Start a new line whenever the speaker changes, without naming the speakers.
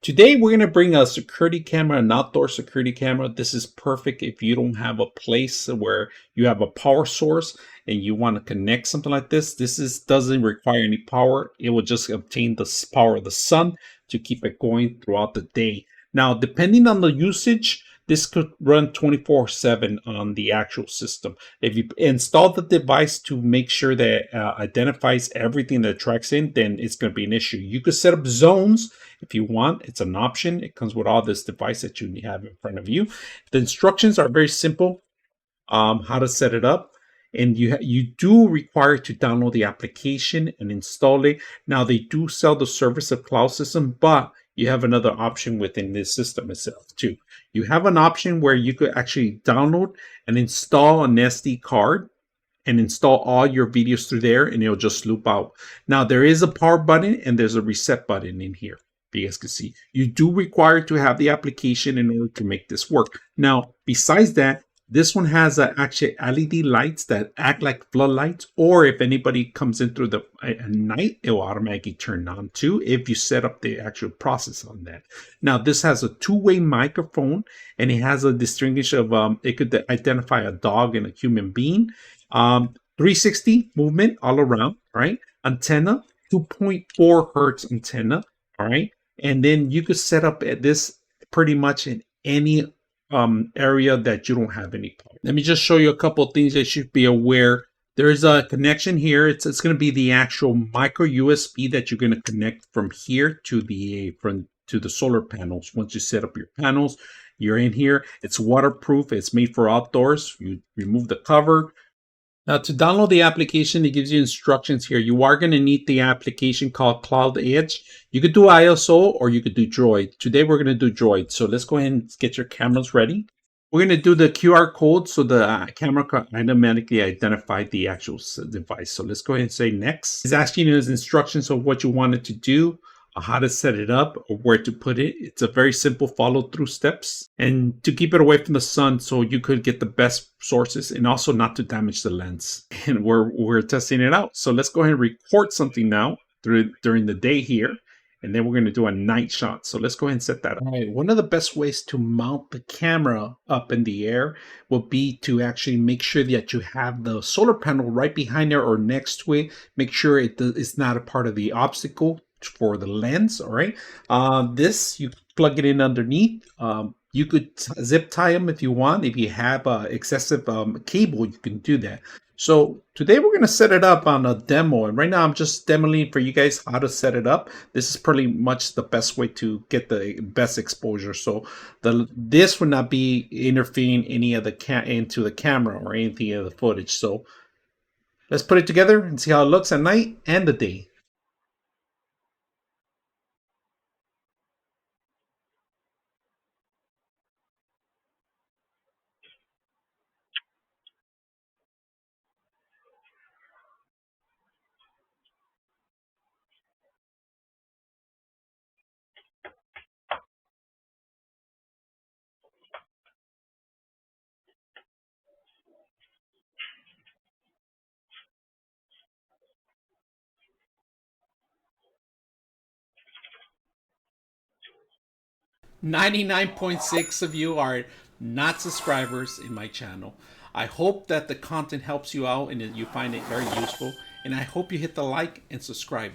Today we're going to bring a security camera, an outdoor security camera. This is perfect if you don't have a place where you have a power source and you want to connect something like this. Doesn't require any power. It will just obtain the power of the sun to keep it going throughout the day. Now, depending on the usage, this could run 24/7 on the actual system. If you install the device to make sure that identifies everything that tracks in, then it's going to be an issue. You could set up zones if you want. It's an option. It comes with all this device that you have in front of you. The instructions are very simple, how to set it up. And you do require to download the application and install it. Now, they do sell the service of cloud system, but you have another option within this system itself too. You have an option where you could actually download and install an SD card and install all your videos through there, and it'll just loop out. Now, there is a power button and there's a reset button in here. You guys can see you do require to have the application in order to make this work. Now, besides that, this one has actually LED lights that act like floodlights, or if anybody comes in through at night, it will automatically turn on too if you set up the actual process on that. Now, this has a two-way microphone, and it has a distinguish of it could identify a dog and a human being. 360 movement all around, right? Antenna, 2.4 hertz antenna, all right? And then you could set up this pretty much in any area that you don't have any power. Let me just show you a couple of things that you should be aware. There's a connection here. It's going to be the actual micro USB that you're going to connect from here to the solar panels. Once you set up your panels, you're in here. It's waterproof. It's made for outdoors. You remove the cover. Now, to download the application, it gives you instructions here. You are going to need the application called CloudEdge. You could do ISO or you could do Droid. Today, we're going to do Droid. So let's go ahead and get your cameras ready. We're going to do the QR code so the camera can automatically identify the actual device. So let's go ahead and say next. It's asking you instructions of what you wanted to do, how to set it up, or where to put it. It's a very simple follow through steps, and to keep it away from the sun so you could get the best sources and also not to damage the lens. And we're testing it out. So let's go ahead and record something now during the day here. And then we're going to do a night shot. So let's go ahead and set that up. All right. One of the best ways to mount the camera up in the air will be to actually make sure that you have the solar panel right behind there or next to it. Make sure it's not a part of the obstacle for the lens. All right. This, you plug it in underneath. You could zip tie them if you want. If you have excessive cable, you can do that. So today we're going to set it up on a demo, and right now I'm just demoing for you guys how to set it up. This is pretty much the best way to get the best exposure. So this would not be interfering any of into the camera or anything of the footage. So let's put it together and see how it looks at night and the day. .6 of you are not subscribers in my channel. I hope that the content helps you out and that you find it very useful. And I hope you hit the like and subscribe.